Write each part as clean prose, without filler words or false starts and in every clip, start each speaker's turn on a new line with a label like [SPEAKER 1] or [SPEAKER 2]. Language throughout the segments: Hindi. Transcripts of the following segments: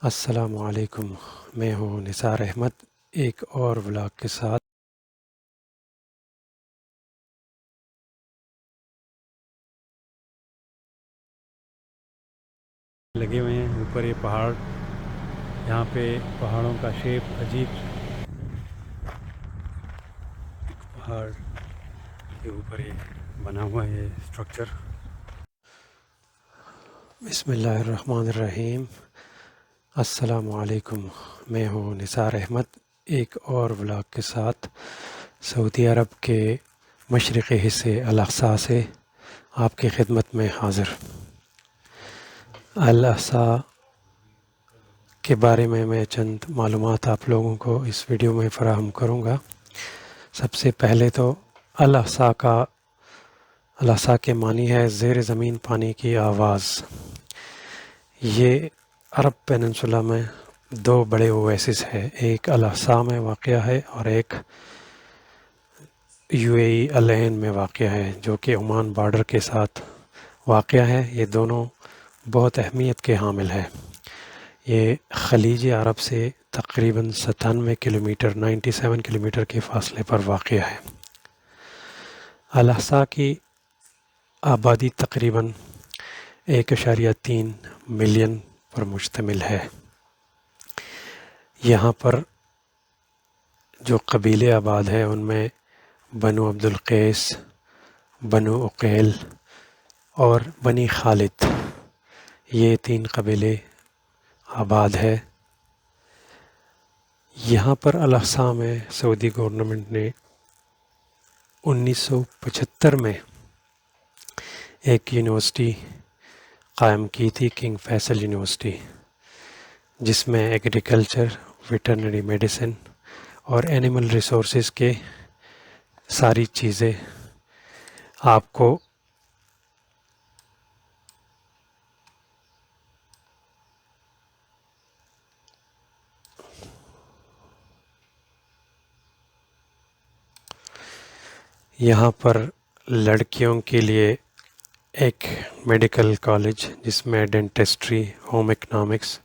[SPEAKER 1] अस्सलामुअलैकुम। मैं हूँ निसार अहमद, एक और व्लॉग के साथ। लगे हुए हैं ऊपर ये पहाड़। यहाँ पे पहाड़ों का शेप अजीब। पहाड़ के ऊपर ये बना हुआ है ये स्ट्रक्चर। बिस्मिल्लाहिर्रहमानिर्रहीम। अस्सलामुअलैकुम। मैं हूँ निसार अहमद, एक और व्लॉग के साथ सऊदी अरब के मशरक़ी हिस्से अल-अक़सा से आपकी खिदमत में हाज़िर। अल-अक़सा के बारे में मैं चंद मालूमात आप लोगों को इस वीडियो में फ़राहम करूँगा। सबसे पहले तो अल-अक़सा के मानी है ज़ेर ज़मीन पानी की आवाज़। ये अरब पेनिनसुला में दो बड़े ओएसिस है, एक अल-अक़सा में वाक़या है और एक यूएई अल ऐन में वाक़या है, जो कि ओमान बॉर्डर के साथ वाक़या है। ये दोनों बहुत अहमियत के हामिल हैं। ये ख़लीज अरब से तकरीबन 97 किलोमीटर 97 किलोमीटर के फ़ासले पर वाक़या है। अल-अक़सा की आबादी तकरीबन 1.3 मिलियन पर मुश्तमिल है। यहाँ पर जो कबीले आबाद हैं उनमें बनु अब्दुल क़ैस, बनु उक़ैल और बनी खालिद, ये 3 कबीले आबाद है। यहाँ पर अल-अक़सा में सऊदी गवर्नमेंट ने 1975 में एक यूनिवर्सिटी क़ायम की थी, किंग फैसल यूनिवर्सिटी, जिसमें एग्रीकल्चर, वेटरनरी मेडिसिन और एनिमल रिसोर्सेज के सारी चीज़ें आपको यहाँ पर लड़कियों के लिए एक मेडिकल कॉलेज जिसमें डेंटिस्ट्री, होम इकोनॉमिक्स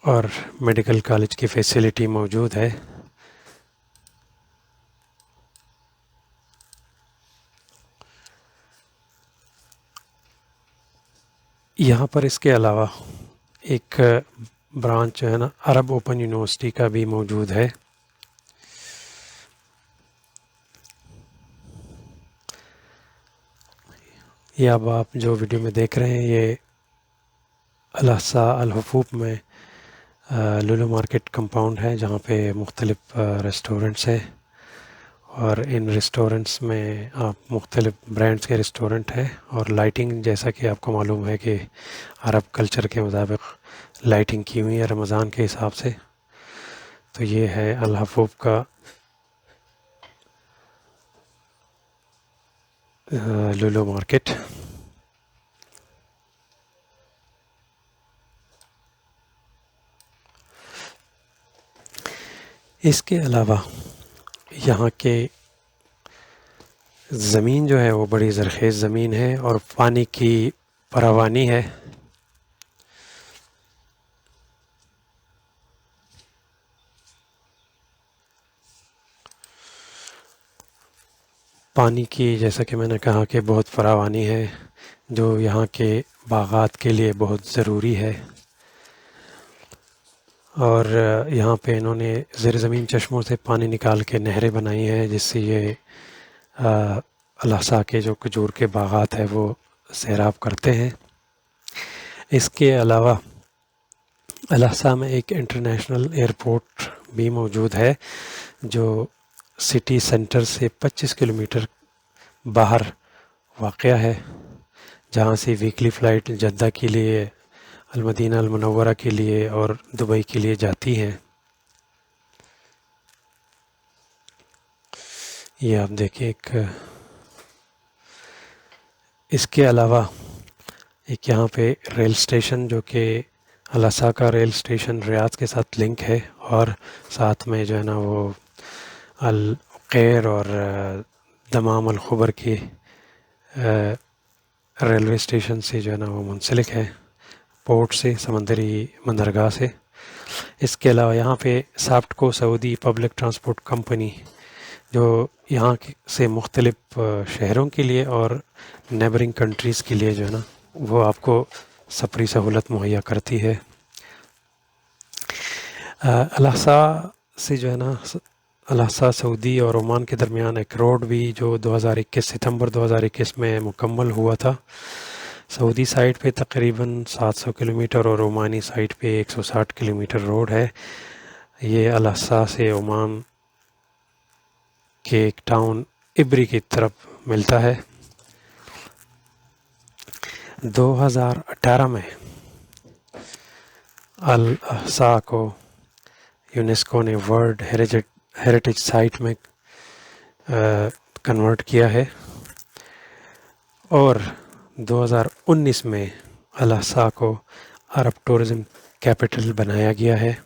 [SPEAKER 1] और मेडिकल कॉलेज की फैसिलिटी मौजूद है। यहाँ पर इसके अलावा एक ब्रांच जो है ना, अरब ओपन यूनिवर्सिटी का भी मौजूद है। ये अब आप जो वीडियो में देख रहे हैं ये अल-अक़सा अल-हुफ़ूफ़ में लुलु मार्केट कंपाउंड है, जहाँ पे मुख्तलिफ़ रेस्टोरेंट्स हैं और इन रेस्टोरेंट्स में आप मुख्तलिफ़ ब्रांड्स के रेस्टोरेंट हैं। और लाइटिंग, जैसा कि आपको मालूम है कि अरब कल्चर के मुताबिक लाइटिंग की हुई है रमज़ान के हिसाब से। तो ये है अल-हुफ़ूफ़ का लुलु मार्केट। इसके अलावा यहाँ के ज़मीन जो है वो बड़ी ज़रख़ेज़ ज़मीन है और पानी की फरावानी है। पानी की, जैसा कि मैंने कहा, कि बहुत फरावानी है, जो यहाँ के बागात के लिए बहुत ज़रूरी है। और यहाँ पे इन्होंने ज़ेर ज़मीन चश्मों से पानी निकाल के नहरें बनाई हैं, जिससे ये अल-अक़सा के जो खजूर के बागात हैं वो सैराब करते हैं। इसके अलावा अल-अक़सा में एक इंटरनेशनल एयरपोर्ट भी मौजूद है, जो सिटी सेंटर से 25 किलोमीटर बाहर वाक़या है, जहाँ से वीकली फ़्लाइट जद्दा के लिए, अल-मदीना अल-मुनव्वरा के लिए और दुबई के लिए जाती हैं। ये आप देखिए इसके अलावा एक यहाँ पे रेल स्टेशन, जो कि अल-अक़सा का रेल स्टेशन रियाद के साथ लिंक है, और साथ में जो है ना वो अल-क़ैर और दमाम अल-ख़ुबर की रेलवे स्टेशन से जो है ना वो मुंसलिक है। पोर्ट से, समंदरी बंदरगाह से। इसके अलावा यहाँ पे साप्टको सऊदी पब्लिक ट्रांसपोर्ट कंपनी, जो यहाँ से मुख्तलिफ़ शहरों के लिए और नेबरिंग कंट्रीज़ के लिए जो है ना, वो आपको सफरी सहूलत मुहैया करती है। अल-अहसा से जो है ना, अल-अहसा सऊदी और ओमान के दरमियान एक रोड भी जो 2021 सितंबर 2021 में मुकम्मल हुआ था। सऊदी साइड पे तकरीबन 700 किलोमीटर और ओमानी साइड पे 160 किलोमीटर रोड है। ये अल-अहसा से ओमान के एक टाउन इब्री की तरफ मिलता है। 2018 में अल-अहसा को यूनेस्को ने वर्ल्ड हेरिटेज साइट में कन्वर्ट किया है और 2019 में अल-अहसा को अरब टूरिज़्म कैपिटल बनाया गया है।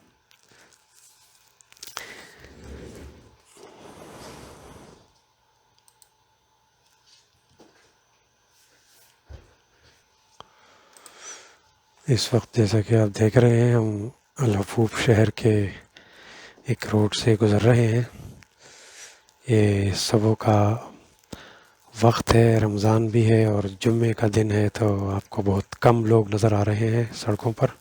[SPEAKER 1] इस वक्त जैसा कि आप देख रहे हैं, हम अल-हफूफ शहर के एक रोड से गुज़र रहे हैं। ये सुबह का वक्त है, रमज़ान भी है और जुम्मे का दिन है, तो आपको बहुत कम लोग नज़र आ रहे हैं सड़कों पर।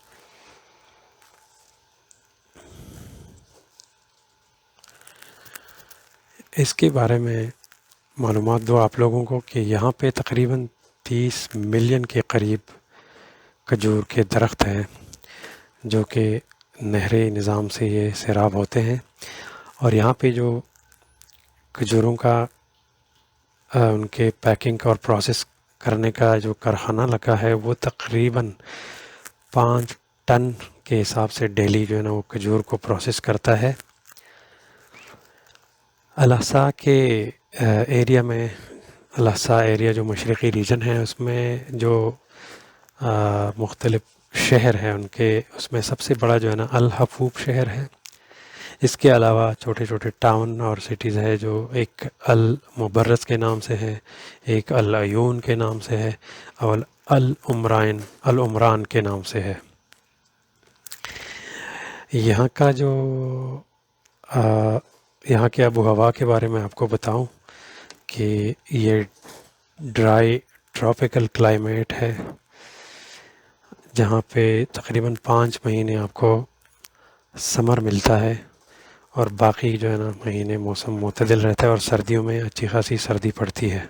[SPEAKER 1] इसके बारे में मालूमात दो आप लोगों को कि यहाँ पे तकरीबन 30 मिलियन के करीब खजूर के दरख्त हैं, जो कि नहरी निज़ाम से ये सैराब होते हैं। और यहाँ पे जो खजूरों का उनके पैकिंग और प्रोसेस करने का जो कारखाना लगा है, वो तकरीबन 5 टन के हिसाब से डेली जो है ना वो खजूर को प्रोसेस करता है। अल-अहसा के एरिया में, अल-अहसा एरिया जो मशरक़ी रीजन है, उसमें जो मुख्तलिफ़ शहर हैं उनके, उसमें सबसे बड़ा जो है ना अल-हफूफ शहर है। इसके अलावा छोटे छोटे टाउन और सिटीज़ है, जो एक अल-मुबर्रज़ के नाम से है, एक अल-अयून के नाम से है और अल-उमरान के नाम से है। यहाँ का जो यहाँ के आबो हवा के बारे में आपको बताऊं कि ये ड्राई ट्रॉपिकल क्लाइमेट है, जहाँ पे तकरीबन 5 महीने आपको समर मिलता है और बाकी जो है ना महीने मौसम मुतदिल रहता है और सर्दियों में अच्छी खासी सर्दी पड़ती है।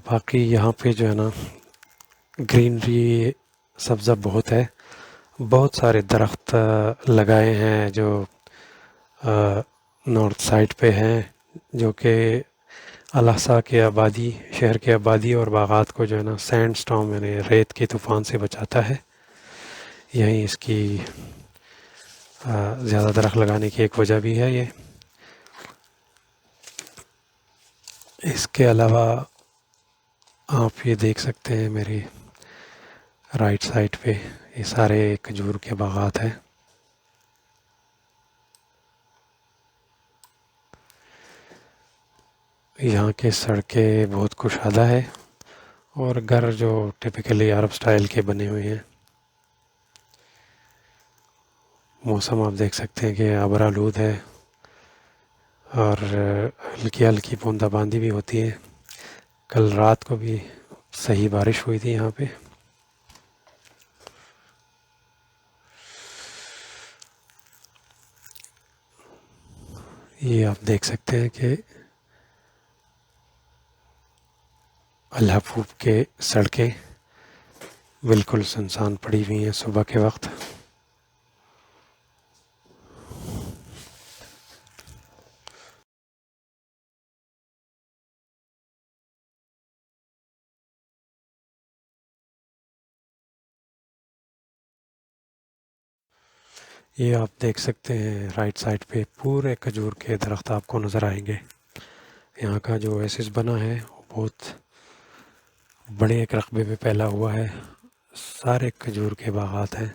[SPEAKER 1] बाकी यहाँ पे जो है ना ग्रीनरी सब्ज़ा बहुत है, बहुत सारे दरख्त लगाए हैं जो नॉर्थ साइड पे हैं, जो कि अल-अहसा के आबादी, शहर के आबादी और बागात को जो है ना सैंड स्टॉर्म यानी रेत के तूफ़ान से बचाता है। यही इसकी ज़्यादा दरख्त लगाने की एक वजह भी है ये। इसके अलावा आप ये देख सकते हैं मेरी राइट साइड पे ये सारे खजूर के बागात हैं। यहाँ के सड़कें बहुत कुशादा है और घर जो टिपिकली अरब स्टाइल के बने हुए हैं। मौसम आप देख सकते हैं कि अबरालूद है और हल्की हल्की बूंदाबांदी भी होती है। कल रात को भी सही बारिश हुई थी यहाँ पे। ये आप देख सकते हैं कि अल-हफूफ के सड़कें बिल्कुल सुनसान पड़ी हुई हैं सुबह के वक्त। ये आप देख सकते हैं राइट साइड पे पूरे खजूर के दरख्त आपको नज़र आएंगे। यहाँ का जो ओएसिस बना है वो बहुत बड़े एक रकबे में फैला हुआ है, सारे खजूर के बागात हैं।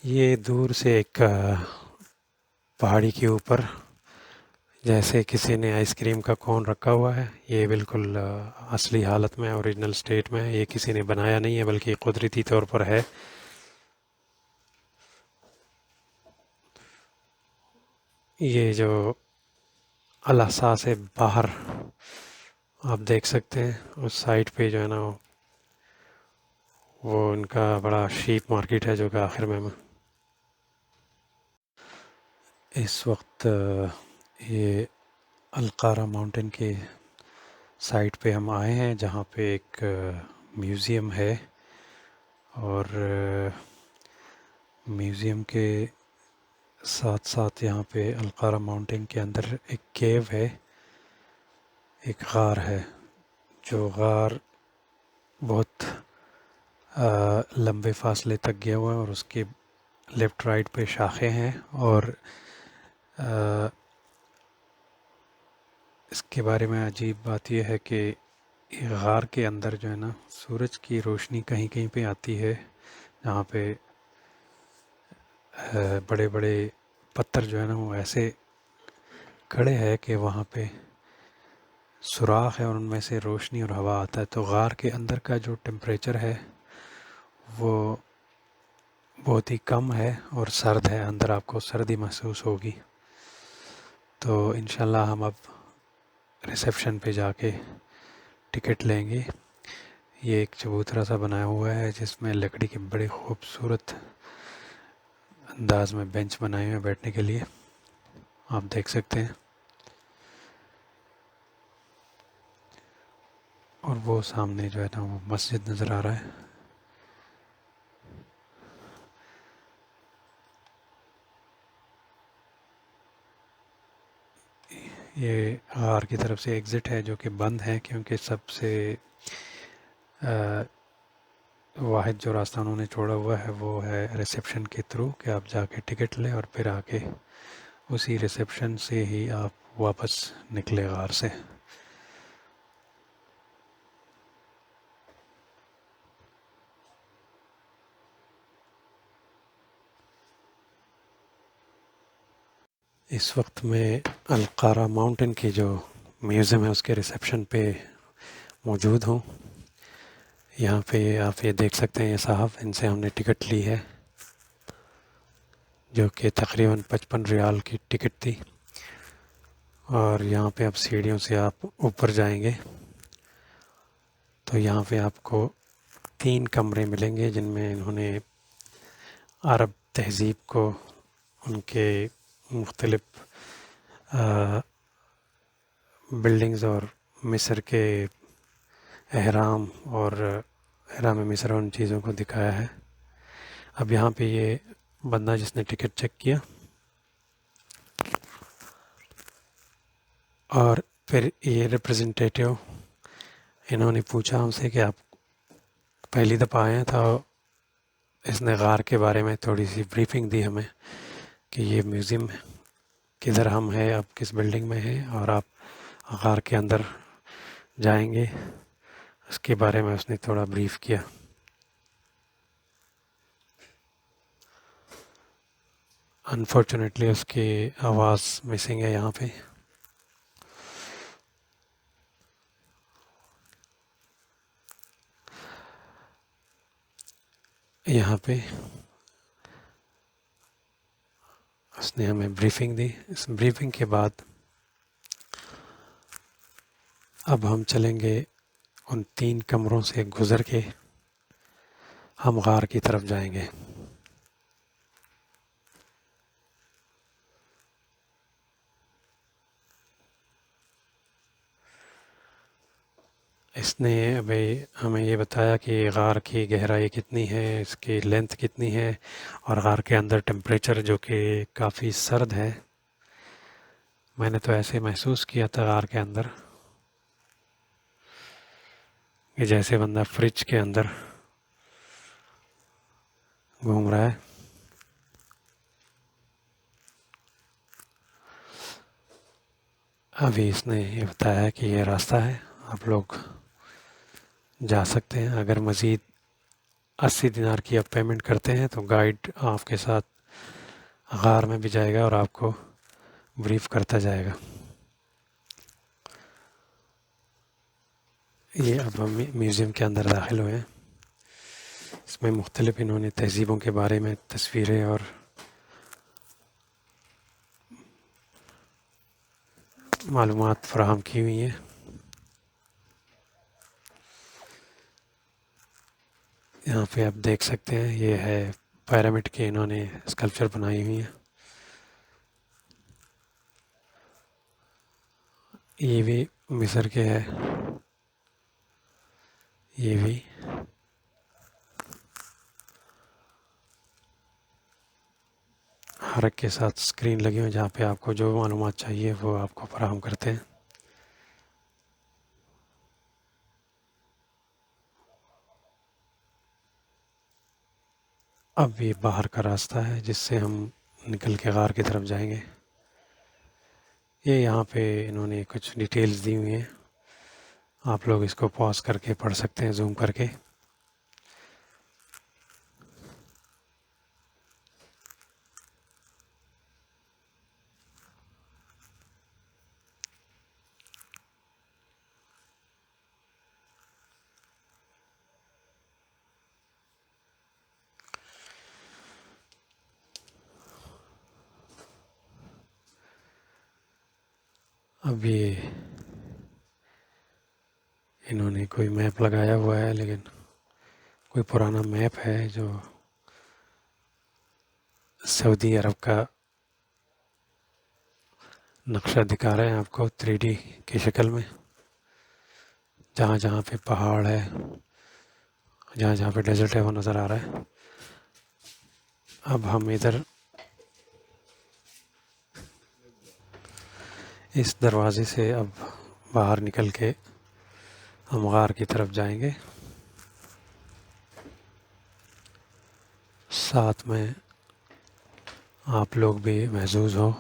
[SPEAKER 1] ये दूर से एक पहाड़ी के ऊपर जैसे किसी ने आइसक्रीम का कोन रखा हुआ है, ये बिल्कुल असली हालत में, ओरिजिनल स्टेट में है। ये किसी ने बनाया नहीं है बल्कि कुदरती तौर पर है। ये जो अलासा से बाहर आप देख सकते हैं, उस साइड पे जो है ना, वो उनका बड़ा शीप मार्केट है जो कि आखिर में इस वक्त ये अलकारा माउंटेन के साइट पे हम आए हैं, जहाँ पे एक म्यूज़ियम है। और म्यूज़ियम के साथ साथ यहाँ पे अलकारा माउंटेन के अंदर एक केव है, एक गार है। जो गार बहुत लंबे फासले तक गया हुआ है, और उसके लेफ़्ट राइट पे शाखें हैं। और अ, इसके बारे में अजीब बात यह है कि ये गार के अंदर जो है ना, सूरज की रोशनी कहीं कहीं पे आती है, जहाँ पे बड़े बड़े पत्थर जो है ना वो ऐसे खड़े हैं कि वहाँ पे सुराख है और उनमें से रोशनी और हवा आता है। तो गार के अंदर का जो टेम्परेचर है वो बहुत ही कम है और सर्द है, अंदर आपको सर्दी महसूस होगी। तो इंशाल्लाह हम अब रिसेप्शन पे जाके टिकट लेंगे। ये एक चबूतरा सा बनाया हुआ है जिसमें लकड़ी के बड़े खूबसूरत अंदाज में बेंच बनाए हुए हैं बैठने के लिए, आप देख सकते हैं। और वो सामने जो है ना वो मस्जिद नज़र आ रहा है। ये आर की तरफ से एग्ज़िट है जो कि बंद है, क्योंकि सबसे वाहिद जो रास्ता उन्होंने छोड़ा हुआ है वो है रिसेप्शन के थ्रू, कि आप जाके टिकट लें और फिर आके उसी रिसेप्शन से ही आप वापस निकले गार से। इस वक्त मैं अलकारा माउंटेन की जो म्यूज़ियम है उसके रिसेप्शन पे मौजूद हूँ। यहाँ पे आप ये देख सकते हैं, ये साहब, इनसे हमने टिकट ली है जो कि तकरीबन 55 रियाल की टिकट थी। और यहाँ पे आप सीढ़ियों से आप ऊपर जाएंगे तो यहाँ पे आपको 3 कमरे मिलेंगे जिनमें इन्होंने अरब तहज़ीब को, उनके मुख्तलिफ़ बिल्डिंग्स और मिस्र के अहराम और अहराम मिस्र और उन चीज़ों को दिखाया है। अब यहाँ पे ये बंदा जिसने टिकट चेक किया और फिर ये रिप्रेजेंटेटिव, इन्होंने पूछा हमसे कि आप पहली दफ़ा आए हैं, तो इसने गार के बारे में थोड़ी सी ब्रीफिंग दी हमें कि ये म्यूज़ियम किधर हम हैं, अब किस बिल्डिंग में हैं, और आप गार के अंदर जाएंगे, उसके बारे में उसने थोड़ा ब्रीफ किया। अनफॉर्चुनेटली उसकी आवाज़ मिसिंग है यहाँ पे। यहाँ पे उसने हमें ब्रीफिंग दी। इस ब्रीफिंग के बाद अब हम चलेंगे, उन 3 कमरों से गुज़र के हम गार की तरफ जाएंगे। इसने अभी हमें ये बताया कि गार की गहराई कितनी है, इसकी लेंथ कितनी है, और गार के अंदर टेम्परेचर जो कि काफ़ी सर्द है। मैंने तो ऐसे महसूस किया था गार के अंदर कि जैसे बंदा फ्रिज के अंदर घूम रहा है। अभी इसने ये बताया कि ये रास्ता है, आप लोग जा सकते हैं। अगर मज़ीद 80 दिनार की आप पेमेंट करते हैं तो गाइड आपके साथ गार में भी जाएगा और आपको ब्रीफ करता जाएगा। ये अब हम म्यूज़ियम के अंदर दाखिल हुए हैं। इसमें मुख्तलिफ इन्होंने तहज़ीबों के बारे में तस्वीरें और मालूमात फ़राहम की हुई हैं। यहाँ पे आप देख सकते हैं ये है पिरामिड के इन्होंने स्कल्पचर बनाई हुई हैं। ये भी मिस्र के है। ये भी हर एक के साथ स्क्रीन लगी हुई जहाँ पे आपको जो मालूमात चाहिए वो आपको फराहम करते हैं। अब ये बाहर का रास्ता है जिससे हम निकल के गार की तरफ जाएंगे। ये यहाँ पे इन्होंने कुछ डिटेल्स दी हुई हैं, आप लोग इसको पॉज करके पढ़ सकते हैं जूम करके। अब ये इन्होंने कोई मैप लगाया हुआ है, लेकिन कोई पुराना मैप है जो सऊदी अरब का नक्शा दिखा रहे हैं आपको 3D की शक्ल में। जहाँ जहाँ पे पहाड़ है, जहाँ जहाँ पे डेजर्ट है वो नज़र आ रहा है। अब हम इधर इस दरवाज़े से अब बाहर निकल के हम गार की तरफ जाएंगे। साथ में आप लोग भी महसूस हो।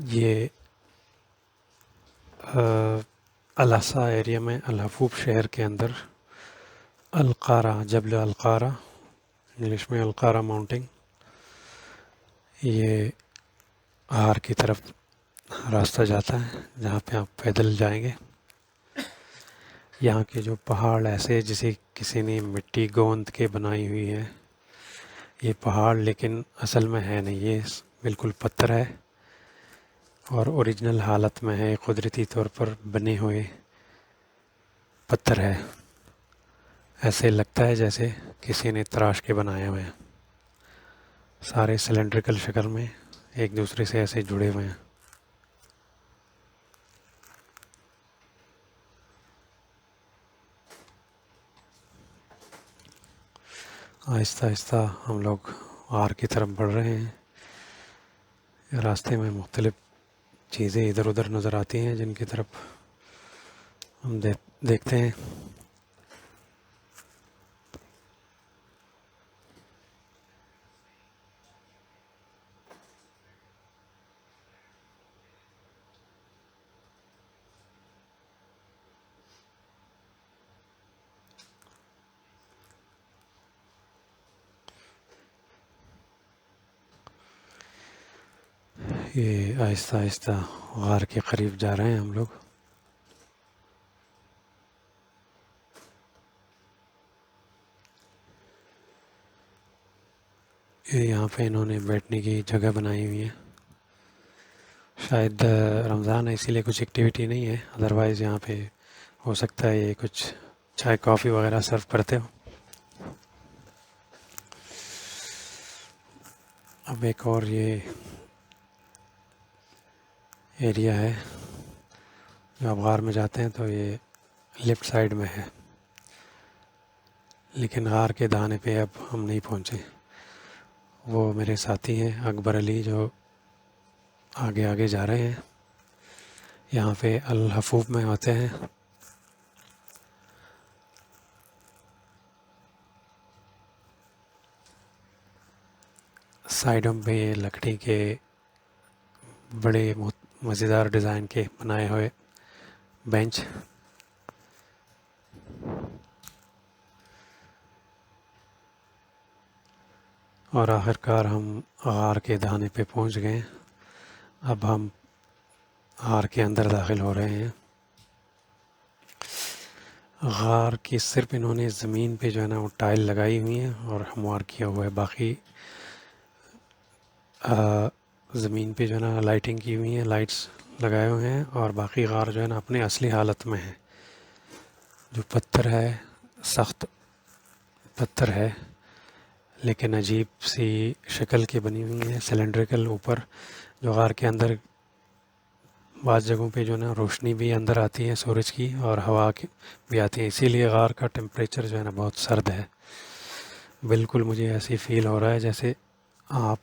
[SPEAKER 1] ये अल-अक़सा एरिया में अल-हफ़ूफ़ शहर के अंदर अल-क़ारा, जबल अल-क़ारा, इंग्लिश में अल-क़ारा माउंटेन, ये गार की तरफ रास्ता जाता है जहाँ पे आप पैदल जाएंगे। यहाँ के जो पहाड़ ऐसे जैसे किसी ने मिट्टी गोंद के बनाई हुई है ये पहाड़, लेकिन असल में है नहीं, ये बिल्कुल पत्थर है और ओरिजिनल हालत में है, कुदरती तौर पर बने हुए पत्थर है। ऐसे लगता है जैसे किसी ने तराश के बनाए हुए हैं। सारे सिलेंड्रिकल शक्ल में एक दूसरे से ऐसे जुड़े हुए हैं। आहिस्ता आहिस्ता हम लोग गार की तरफ बढ़ रहे हैं। रास्ते में मुख्तलिफ़ चीज़ें इधर उधर नज़र आती हैं जिनकी तरफ हम देखते हैं। ये आहिस्ता आहिस्ता गार के करीब जा रहे हैं हम लोग। ये यहाँ पे इन्होंने बैठने की जगह बनाई हुई है। शायद रमज़ान है इसीलिए कुछ एक्टिविटी नहीं है, अदरवाइज़ यहाँ पे हो सकता है ये कुछ चाय कॉफ़ी वगैरह सर्व करते हो। अब एक और ये एरिया है जो आप गार में जाते हैं तो ये लेफ़्ट साइड में है, लेकिन गार के दाने पे अब हम नहीं पहुँचे। वो मेरे साथी हैं अकबर अली जो आगे आगे जा रहे हैं। यहाँ पे अल-हफ़ूफ़ में आते हैं। साइडों पे ये लकड़ी के बड़े मज़ेदार डिज़ाइन के बनाए हुए बेंच और आखिरकार हम गार के दहाने पे पहुंच गए। अब हम गार के अंदर दाखिल हो रहे हैं। गार की सिर्फ इन्होंने ज़मीन पे जो है ना वो टाइल लगाई हुई है और हमवार किया हुआ है। बाकी ज़मीन पे जो है ना लाइटिंग की हुई है, लाइट्स लगाए हुए हैं। और बाकी गार जो है ना अपने असली हालत में है। जो पत्थर है, सख्त पत्थर है, लेकिन अजीब सी शक्ल की बनी हुई है, सिलेंड्रिकल। ऊपर जो गार के अंदर बाज़ जगहों पे जो है ना रोशनी भी अंदर आती है सूरज की, और हवा की भी आती है, इसीलिए गार का टेम्परेचर जो है ना बहुत सर्द है। बिल्कुल मुझे ऐसे फील हो रहा है जैसे आप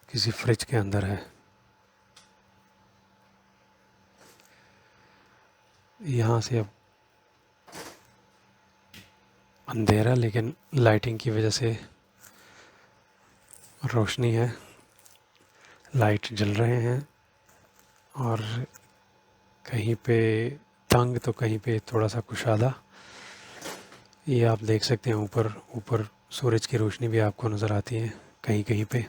[SPEAKER 1] किसी फ्रिज के अंदर है। यहाँ से अब अंधेरा, लेकिन लाइटिंग की वजह से रोशनी है, लाइट जल रहे हैं। और कहीं पे तंग तो कहीं पे थोड़ा सा कुशादा। ये आप देख सकते हैं, ऊपर ऊपर सूरज की रोशनी भी आपको नज़र आती है कहीं कहीं पे।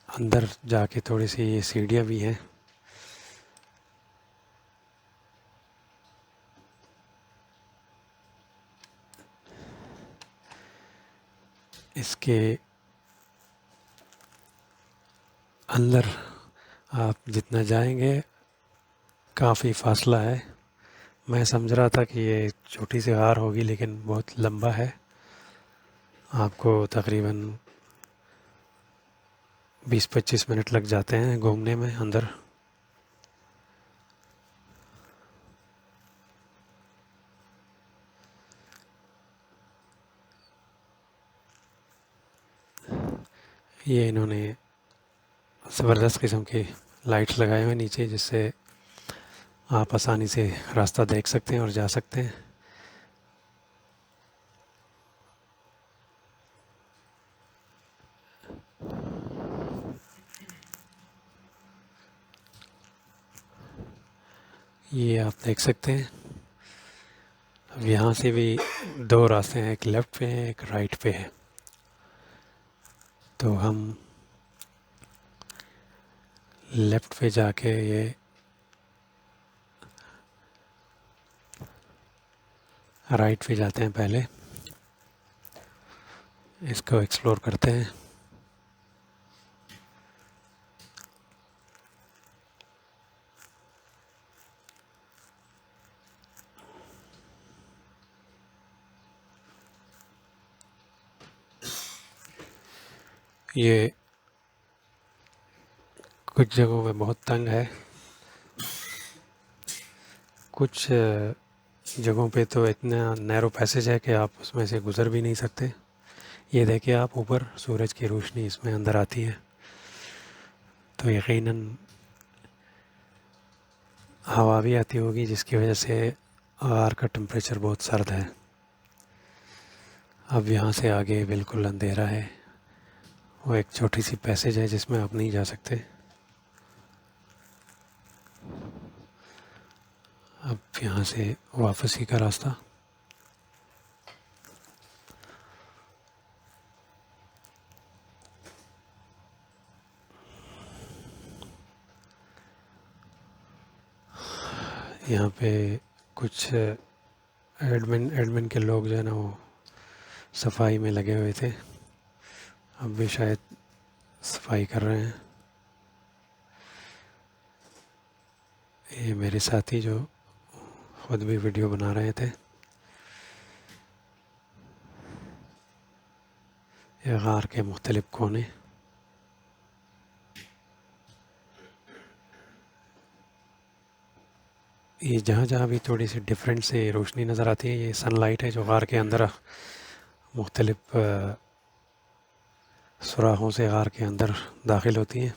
[SPEAKER 1] अंदर जाके थोड़ी सी ये सीढ़ियाँ भी हैं। इसके अंदर आप जितना जाएंगे काफ़ी फासला है। मैं समझ रहा था कि ये छोटी सी गार होगी, लेकिन बहुत लंबा है। आपको तकरीबन 20-25 मिनट लग जाते हैं घूमने में अंदर। ये इन्होंने ज़बरदस्त किस्म की लाइट्स लगाए हुए नीचे, जिससे आप आसानी से रास्ता देख सकते हैं और जा सकते हैं। ये आप देख सकते हैं। अब यहाँ से भी दो रास्ते हैं, एक लेफ़्ट पे है, एक राइट पे है। तो हम लेफ़्ट पे जाके ये राइट पे जाते हैं, पहले इसको एक्सप्लोर करते हैं। ये कुछ जगहों में बहुत तंग है, कुछ जगहों पे तो इतना नैरो पैसेज है कि आप उसमें से गुज़र भी नहीं सकते। ये देखिए आप, ऊपर सूरज की रोशनी इसमें अंदर आती है, तो यकीनन हवा भी आती होगी, जिसकी वजह से आर का टेम्परेचर बहुत सर्द है। अब यहाँ से आगे बिल्कुल अंधेरा है। वो एक छोटी सी पैसेज है जिसमें आप नहीं जा सकते। अब यहाँ से वापसी का रास्ता। यहाँ पे कुछ एडमिन के लोग जो है ना वो सफाई में लगे हुए थे, अब भी शायद सफाई कर रहे हैं। ये मेरे साथी जो खुद भी वीडियो बना रहे थे। ये गार के मुख्तलिफ कोने। ये जहाँ जहाँ भी थोड़ी सी डिफरेंट से रोशनी नज़र आती है, ये सनलाइट है जो गार के अंदर मुख्तलिफ सुराहों से गार के अंदर दाखिल होती हैं।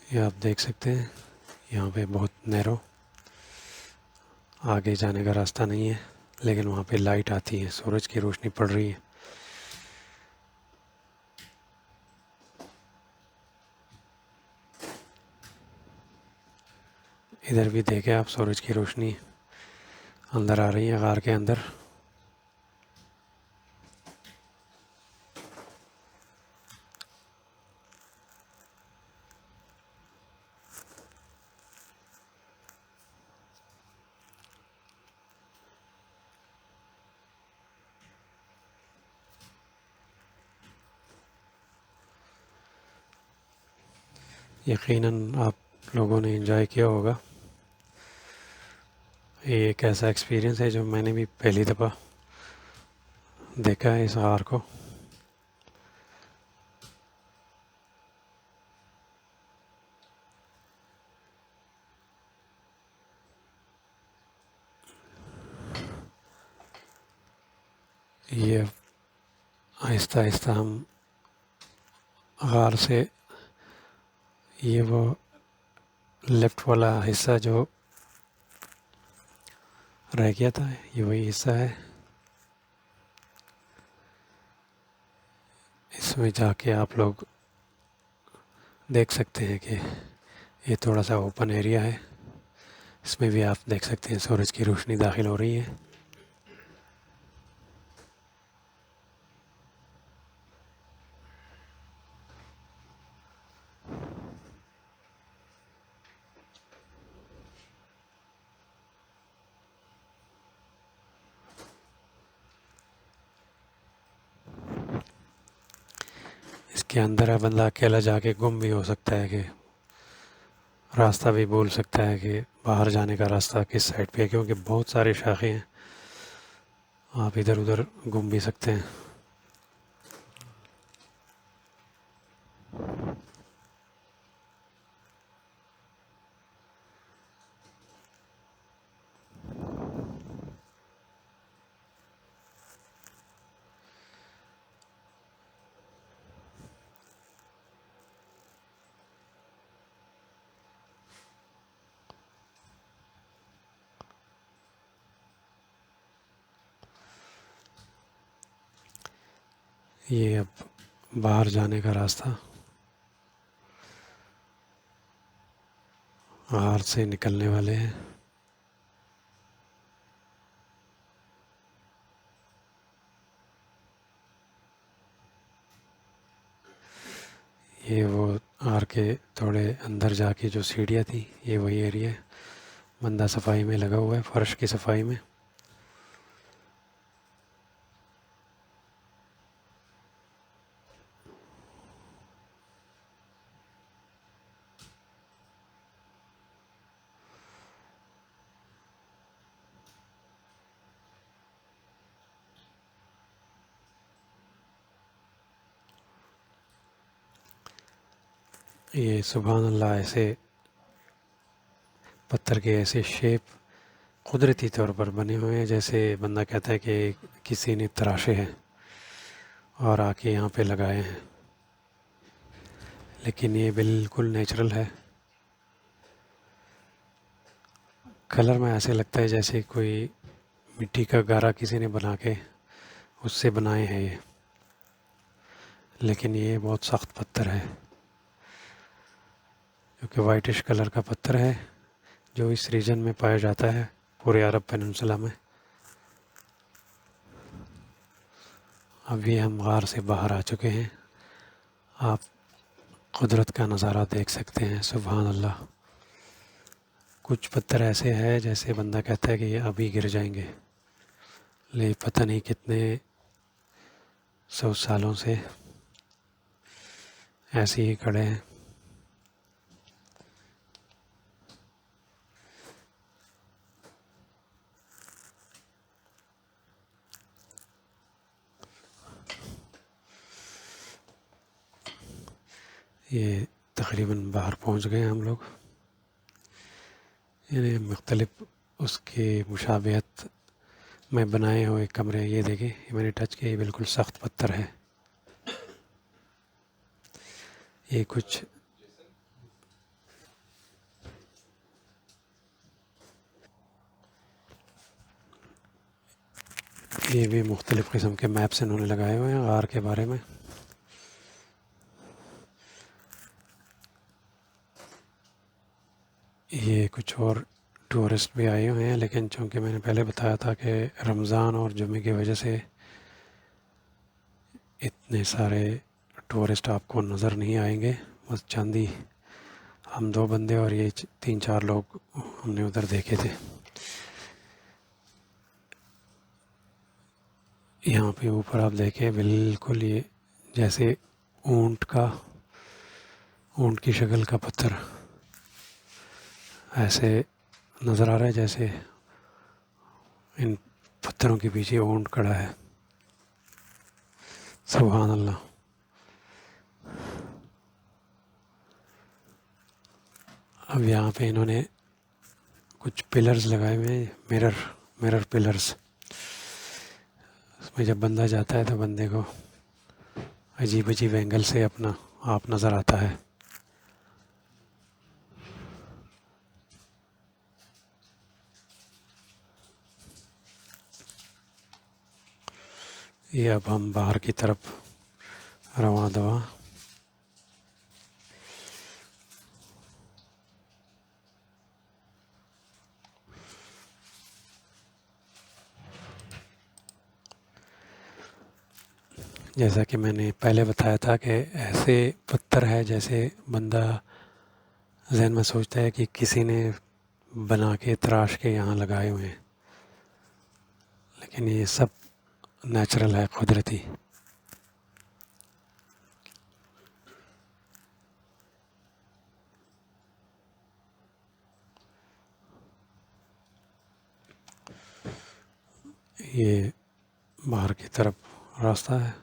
[SPEAKER 1] ये आप देख सकते हैं, यहाँ पे बहुत नैरो, आगे जाने का रास्ता नहीं है, लेकिन वहाँ पे लाइट आती है, सूरज की रोशनी पड़ रही है। इधर भी देखें आप, सूरज की रोशनी अंदर आ रही है गार के अंदर। यकीनन आप लोगों ने एंजॉय किया होगा। ये एक ऐसा एक्सपीरियंस है जो मैंने भी पहली दफ़ा देखा है इस गार को। ये आहिस्ता आहिस्ता हम गार से, ये वो लेफ़्ट वाला हिस्सा जो रह गया था, ये वही हिस्सा है। इसमें जाके आप लोग देख सकते हैं कि ये थोड़ा सा ओपन एरिया है। इसमें भी आप देख सकते हैं सूरज की रोशनी दाखिल हो रही है। इसके अंदर बंदा अकेला जाके गुम भी हो सकता है, कि रास्ता भी भूल सकता है कि बाहर जाने का रास्ता किस साइड पे है, क्योंकि बहुत सारे शाखे हैं, आप इधर उधर घूम भी सकते हैं। ये अब बाहर जाने का रास्ता, बाहर से निकलने वाले हैं। ये वो आर के थोड़े अंदर जाके जो सीढ़ियाँ थी, ये वही एरिया है। बंदा सफाई में लगा हुआ है, फर्श की सफाई में। ये सुभान अल्लाह, ऐसे पत्थर के ऐसे शेप कुदरती तौर पर बने हुए हैं, जैसे बंदा कहता है कि किसी ने तराशे हैं और आके यहाँ पे लगाए हैं, लेकिन ये बिल्कुल नेचुरल है। कलर में ऐसे लगता है जैसे कोई मिट्टी का गारा किसी ने बना के उससे बनाए हैं ये, लेकिन ये बहुत सख्त पत्थर है, क्योंकि वाइटिश कलर का पत्थर है जो इस रीजन में पाया जाता है, पूरे अरब पेनिनसुला में। अभी हम गार से बाहर आ चुके हैं, आप कुदरत का नज़ारा देख सकते हैं। सुभान अल्लाह, कुछ पत्थर ऐसे हैं जैसे बंदा कहता है कि ये अभी गिर जाएंगे, ले पता नहीं कितने 100 सालों से ऐसे ही खड़े हैं। ये तकरीबन बाहर पहुंच गए हम लोग। इन्हें मुख्तलिफ उसके मुशाबहत में बनाए हुए कमरे, ये देखें, ये मैंने टच किया, ये बिल्कुल सख्त पत्थर है। ये कुछ ये भी मुख्तलिफ़ किस्म के मैप्स इन्होंने लगाए हुए हैं गार के बारे में। ये कुछ और टूरिस्ट भी आए हुए हैं, लेकिन चूँकि मैंने पहले बताया था कि रमज़ान और जुमे की वजह से इतने सारे टूरिस्ट आपको नज़र नहीं आएंगे। बस चंद ही, हम 2 बंदे और ये 3-4 लोग हमने उधर देखे थे। यहाँ पे ऊपर आप देखें, बिल्कुल ये जैसे ऊँट की शक्ल का पत्थर ऐसे नज़र आ रहा है, जैसे इन पत्थरों के पीछे ऊँट खड़ा है। सुभान अल्लाह। अब यहाँ पे इन्होंने कुछ पिलर्स लगाए हुए हैं, मिरर पिलर्स। उसमें जब बंदा जाता है तो बंदे को अजीब अजीब एंगल से अपना आप नज़र आता है। ये अब हम बाहर की तरफ रवां दवा। जैसा कि मैंने पहले बताया था कि ऐसे पत्थर है जैसे बंदा जहन में सोचता है कि किसी ने बना के तराश के यहाँ लगाए हुए हैं, लेकिन ये सब नेचुरल है, कुदरती। ये बाहर की तरफ रास्ता है।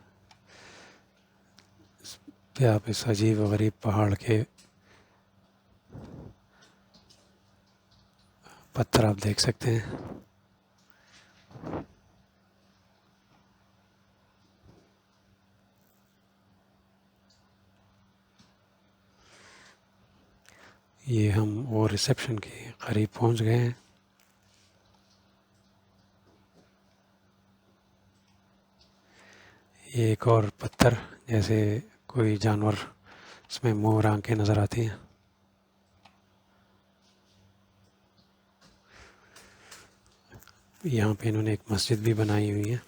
[SPEAKER 1] इस पे आप इस अजीब व गरीब पहाड़ के पत्थर आप देख सकते हैं। ये हम वो रिसेप्शन के करीब पहुंच गए हैं। ये एक और पत्थर, जैसे कोई जानवर, इसमें मोर आंखें नज़र आती हैं। यहाँ पे इन्होंने एक मस्जिद भी बनाई हुई है।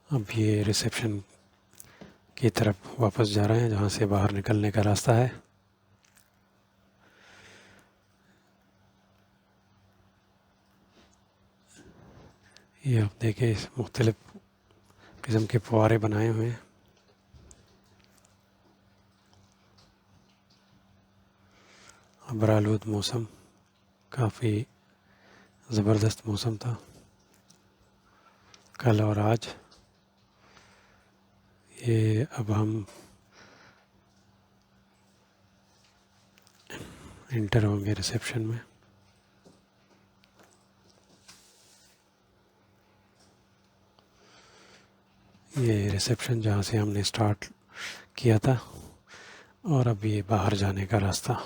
[SPEAKER 1] अब ये रिसेप्शन की तरफ वापस जा रहे हैं, जहाँ से बाहर निकलने का रास्ता है। ये आप देखें, मुख्तलिफ़ किस्म के फुहारे बनाए हुए हैं। अबरालूद मौसम, काफ़ी ज़बरदस्त मौसम था कल और आज। ये अब हम इंटर होंगे रिसेप्शन में। ये रिसेप्शन जहाँ से हमने स्टार्ट किया था, और अब ये बाहर जाने का रास्ता।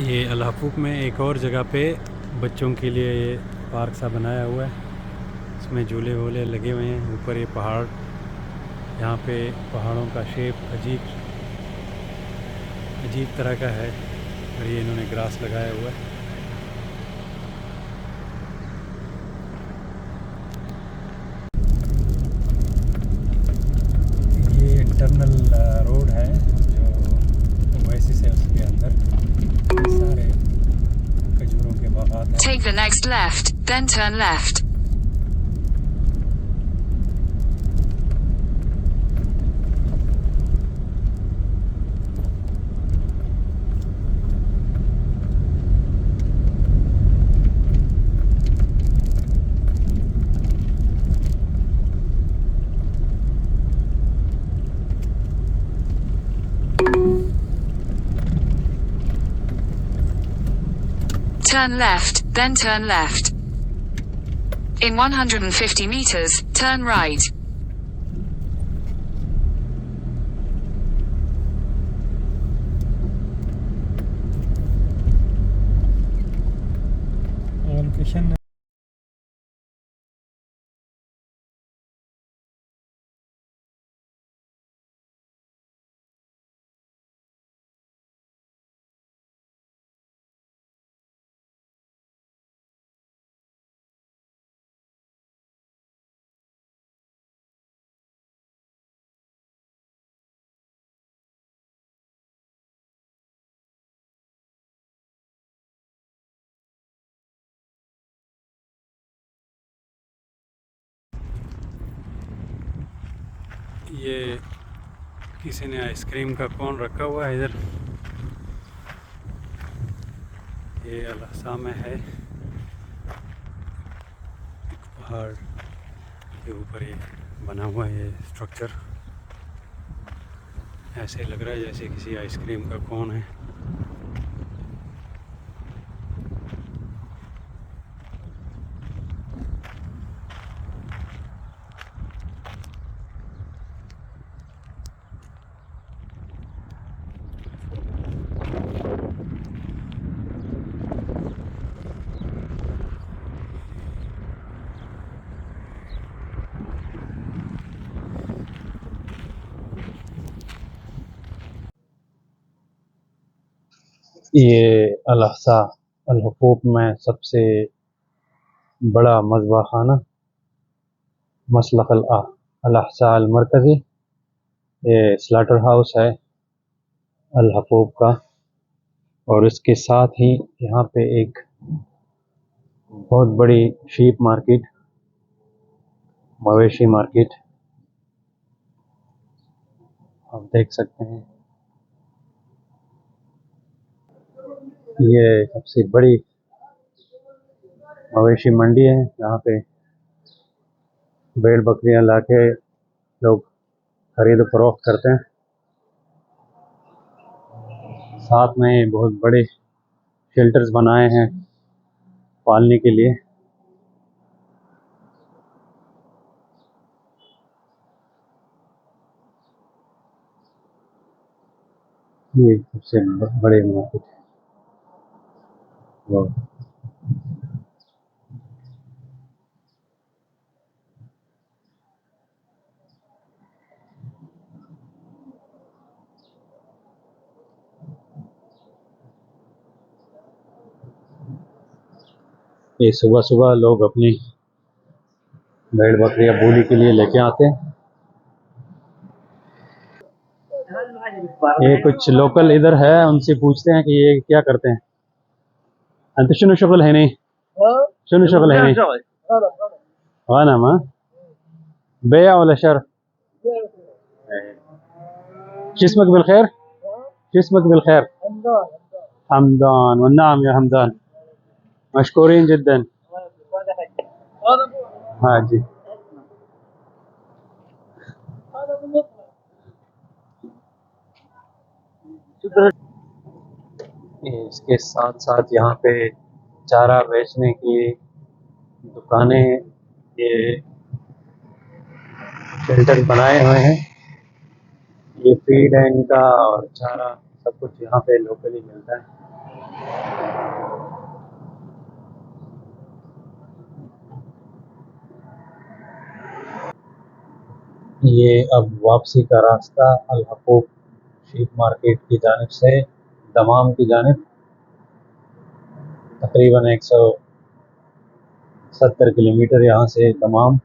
[SPEAKER 1] ये अल-हफ़ूफ़ में एक और जगह पे बच्चों के लिए ये पार्क सा बनाया हुआ है। इसमें झूले वूले लगे हुए हैं। ऊपर ये पहाड़, यहाँ पे पहाड़ों का शेप अजीब तरह का है, और ये इन्होंने ग्रास लगाया हुआ है। ये इंटरनल रोड है जो ओएसिस है, उसके अंदर सारे खजूरों के बागात हैं।
[SPEAKER 2] Take the next left, then turn left. turn left, then turn left. In 150 meters, turn right.
[SPEAKER 3] Location
[SPEAKER 1] ये किसी ने आइसक्रीम का कोन रखा हुआ है इधर। ये अल अहसा में है, पहाड़ के ऊपर ये बना हुआ है ये स्ट्रक्चर। ऐसे लग रहा है जैसे किसी आइसक्रीम का कोन है। ये अल अहसा अल हुकूक में सबसे बड़ा मज़बा खाना मसलक अल अहसा अल मरकज़ी, ये स्लाटर हाउस है अल हुकूक का। और इसके साथ ही यहाँ पे एक बहुत बड़ी शीप मार्केट, मवेशी मार्केट आप देख सकते हैं। ये सबसे बड़ी मवेशी मंडी है, यहाँ पे भेड़ बकरियां लाके लोग खरीद फरोख्त करते हैं। साथ में बहुत बड़े शेल्टर्स बनाए हैं पालने के लिए। ये सबसे बड़े मार्केट है। ये सुबह सुबह लोग अपनी भेड़ बकरियां बोली के लिए लेके आते हैं। ये कुछ लोकल इधर है, उनसे पूछते हैं कि ये क्या करते हैं। अंत शुनु शगल है नहीं, शुनु शगल है नहीं गाना मा बेया वला शर जिस्मक बिलखैर, जिस्मक बिलखैर। हमदान वन्नाम या हमदान, मशकूरीन जिद्दन। हाँ जी। इसके साथ साथ यहाँ पे चारा बेचने की दुकानें, ये शेल्टर बनाए हुए हैं। ये फीड है इनका और चारा सब कुछ यहाँ पे लोकली मिलता है। ये अब वापसी का रास्ता अल हुकूक शीप मार्केट की जानिब से दमाम की जानिब तकरीबन 170 किलोमीटर यहाँ से दमाम।